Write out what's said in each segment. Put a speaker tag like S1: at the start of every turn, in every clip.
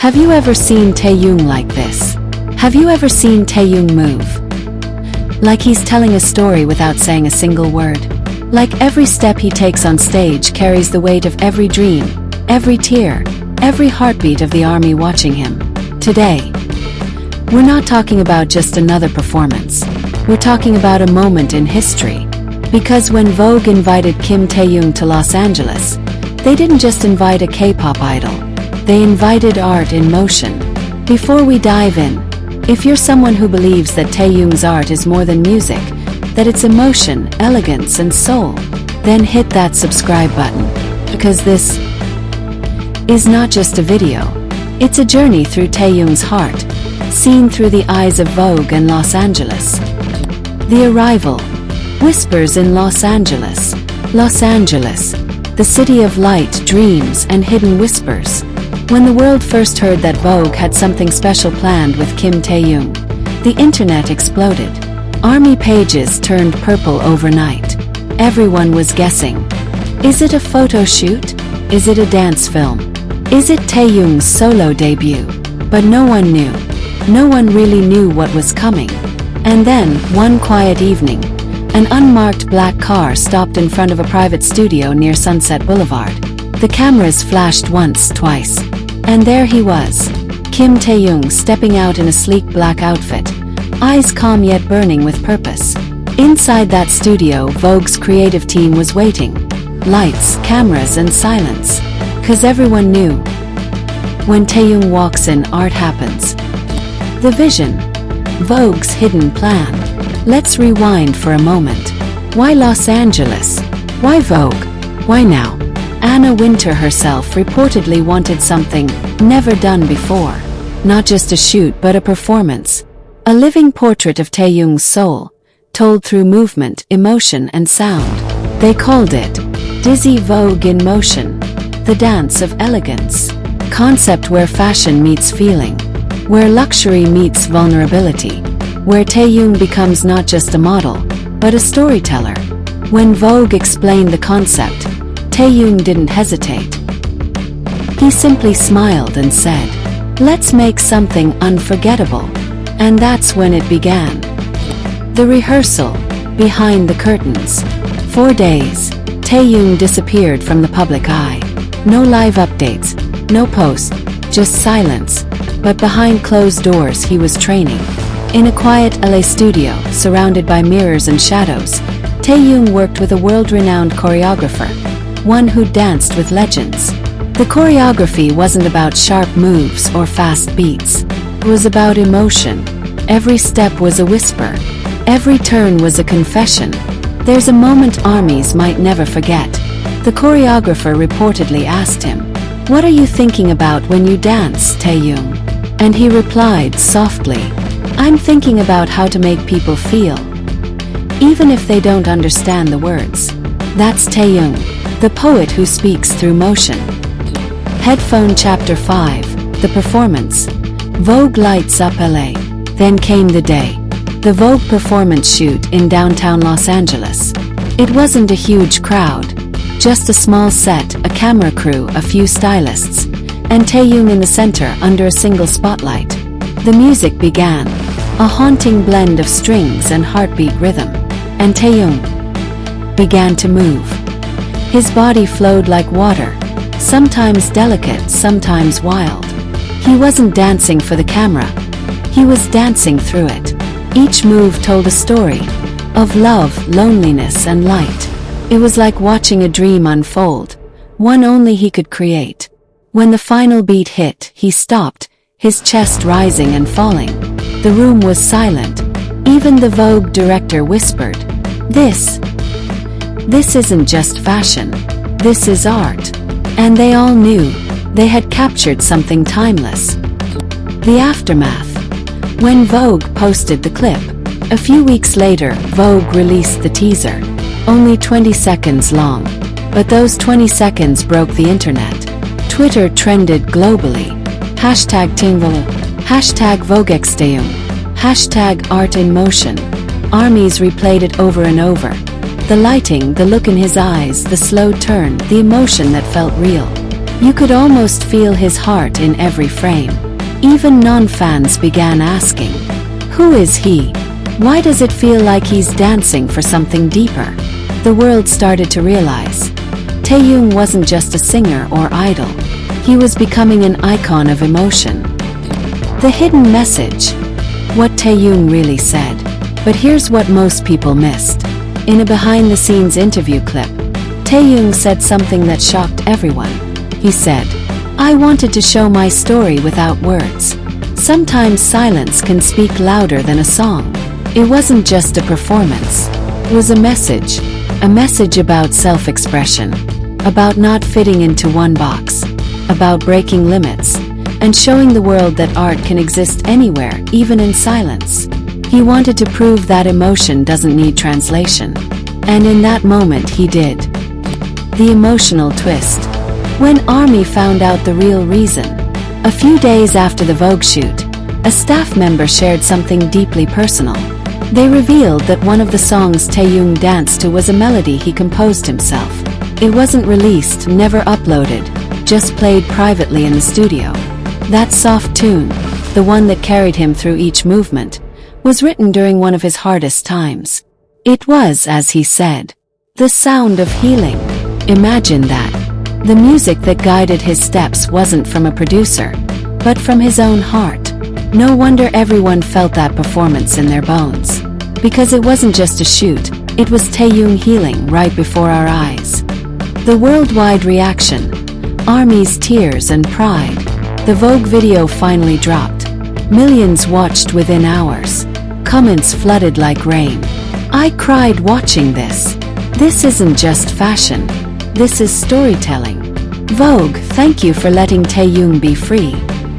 S1: Have you ever seen Taehyung like this? Have you ever seen Taehyung move? Like he's telling a story without saying a single word. Like every step he takes on stage carries the weight of every dream, every tear, every heartbeat of the army watching him. Today, we're not talking about just another performance. We're talking about a moment in history. Because when Vogue invited Kim Taehyung to Los Angeles, they didn't just invite a K-pop idol. They invited art in motion. Before we dive in, if you're someone who believes that Taehyung's art is more than music, that it's emotion, elegance, and soul, then hit that subscribe button. Because this is not just a video. It's a journey through Taehyung's heart, seen through the eyes of Vogue and Los Angeles. The arrival. Whispers in Los Angeles. Los Angeles, the city of light, dreams, and hidden whispers. When the world first heard that Vogue had something special planned with Kim Taehyung, the internet exploded. Army pages turned purple overnight. Everyone was guessing. Is it a photo shoot? Is it a dance film? Is it Taehyung's solo debut? But no one knew. No one really knew what was coming. And then, one quiet evening, an unmarked black car stopped in front of a private studio near Sunset Boulevard. The cameras flashed once, twice. And there he was. Kim Taehyung stepping out in a sleek black outfit, eyes calm yet burning with purpose. Inside that studio, Vogue's creative team was waiting. Lights, cameras, and silence. 'Cause everyone knew. When Taehyung walks in, art happens. The vision. Vogue's hidden plan. Let's rewind for a moment. Why Los Angeles? Why Vogue? Why now? Anna Wintour herself reportedly wanted something never done before. Not just a shoot but a performance. A living portrait of Taehyung's soul, told through movement, emotion, and sound. They called it Dizzy Vogue in Motion, the dance of elegance. Concept where fashion meets feeling, where luxury meets vulnerability, where Taehyung becomes not just a model, but a storyteller. When Vogue explained the concept, Taehyung didn't hesitate. He simply smiled and said, "Let's make something unforgettable." And that's when it began. The rehearsal, behind the curtains. 4 days, Taehyung disappeared from the public eye. No live updates, no posts, just silence. But behind closed doors he was training. In a quiet LA studio, surrounded by mirrors and shadows, Taehyung worked with a world-renowned choreographer, one who danced with legends. The choreography wasn't about sharp moves or fast beats. It was about emotion. Every step was a whisper. Every turn was a confession. There's a moment armies might never forget. The choreographer reportedly asked him, "What are you thinking about when you dance, Taehyung?" And he replied softly, "I'm thinking about how to make people feel, even if they don't understand the words." That's Taehyung, the poet who speaks through motion. Headphone Chapter 5, The Performance. Vogue lights up LA. Then came the day. The Vogue performance shoot in downtown Los Angeles. It wasn't a huge crowd. Just a small set, a camera crew, a few stylists, and Taehyung in the center under a single spotlight. The music began. A haunting blend of strings and heartbeat rhythm. And Taehyung began to move. His body flowed like water, sometimes delicate, sometimes wild. He wasn't dancing for the camera. He was dancing through it. Each move told a story of love, loneliness, and light. It was like watching a dream unfold, one only he could create. When the final beat hit, he stopped, his chest rising and falling. The room was silent. Even the Vogue director whispered, This isn't just fashion. This is art." And they all knew. They had captured something timeless. The aftermath. When Vogue posted the clip. A few weeks later, Vogue released the teaser. Only 20 seconds long. But those 20 seconds broke the internet. Twitter trended globally. #TingVogue, #VogueXTaehyung, #ArtInMotion. Armies replayed it over and over. The lighting, the look in his eyes, the slow turn, the emotion that felt real. You could almost feel his heart in every frame. Even non-fans began asking, "Who is he? Why does it feel like he's dancing for something deeper?" The world started to realize Taehyung wasn't just a singer or idol. He was becoming an icon of emotion. The hidden message. What Taehyung really said. But here's what most people missed. In a behind-the-scenes interview clip, Taehyung said something that shocked everyone. He said, "I wanted to show my story without words. Sometimes silence can speak louder than a song." It wasn't just a performance. It was a message about self-expression, about not fitting into one box, about breaking limits, and showing the world that art can exist anywhere, even in silence. He wanted to prove that emotion doesn't need translation. And in that moment he did. The emotional twist. When ARMY found out the real reason. A few days after the Vogue shoot, a staff member shared something deeply personal. They revealed that one of the songs Taehyung danced to was a melody he composed himself. It wasn't released, never uploaded, just played privately in the studio. That soft tune, the one that carried him through each movement, was written during one of his hardest times. It was, as he said, the sound of healing. Imagine that. The music that guided his steps wasn't from a producer, but from his own heart. No wonder everyone felt that performance in their bones. Because it wasn't just a shoot, it was Taehyung healing right before our eyes. The worldwide reaction. ARMY's tears and pride. The Vogue video finally dropped. Millions watched within hours. Comments flooded like rain. "I cried watching this. This isn't just fashion. This is storytelling. Vogue, thank you for letting Taehyung be free."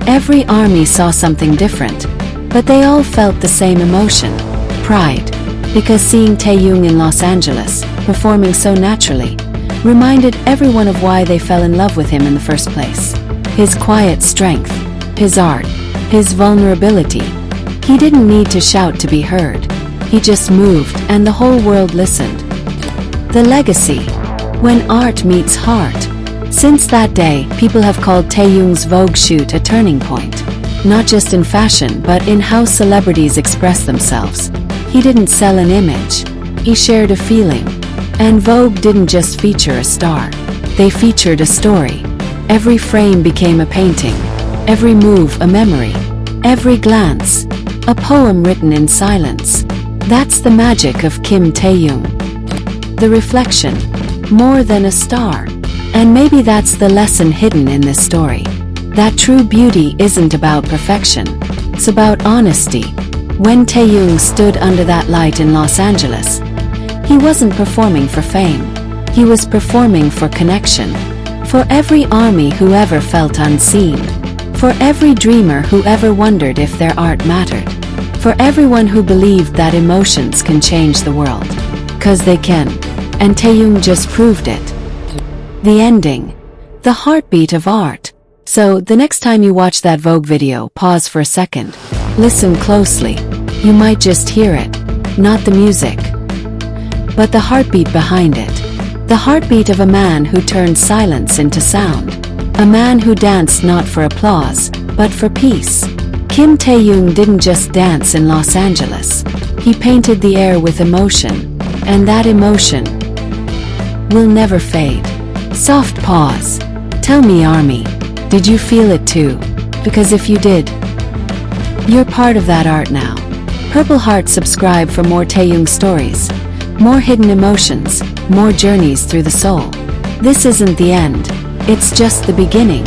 S1: Every ARMY saw something different, but they all felt the same emotion. Pride. Because seeing Taehyung in Los Angeles, performing so naturally, reminded everyone of why they fell in love with him in the first place. His quiet strength, his art, his vulnerability. He didn't need to shout to be heard. He just moved, and the whole world listened. The legacy. When art meets heart. Since that day, people have called Taehyung's Vogue shoot a turning point. Not just in fashion, but in how celebrities express themselves. He didn't sell an image. He shared a feeling. And Vogue didn't just feature a star. They featured a story. Every frame became a painting. Every move a memory. Every glance, a poem written in silence. That's the magic of Kim Taehyung. The reflection. More than a star. And maybe that's the lesson hidden in this story. That true beauty isn't about perfection. It's about honesty. When Taehyung stood under that light in Los Angeles, he wasn't performing for fame. He was performing for connection. For every ARMY who ever felt unseen. For every dreamer who ever wondered if their art mattered. For everyone who believed that emotions can change the world. 'Cause they can. And Taehyung just proved it. The ending. The heartbeat of art. So, the next time you watch that Vogue video, pause for a second. Listen closely. You might just hear it. Not the music, but the heartbeat behind it. The heartbeat of a man who turned silence into sound. A man who danced not for applause, but for peace. Kim Taehyung didn't just dance in Los Angeles. He painted the air with emotion. And that emotion will never fade. Soft pause. Tell me, ARMY, did you feel it too? Because if you did, you're part of that art now. Purple Heart, subscribe for more Taehyung stories. More hidden emotions, more journeys through the soul. This isn't the end. It's just the beginning.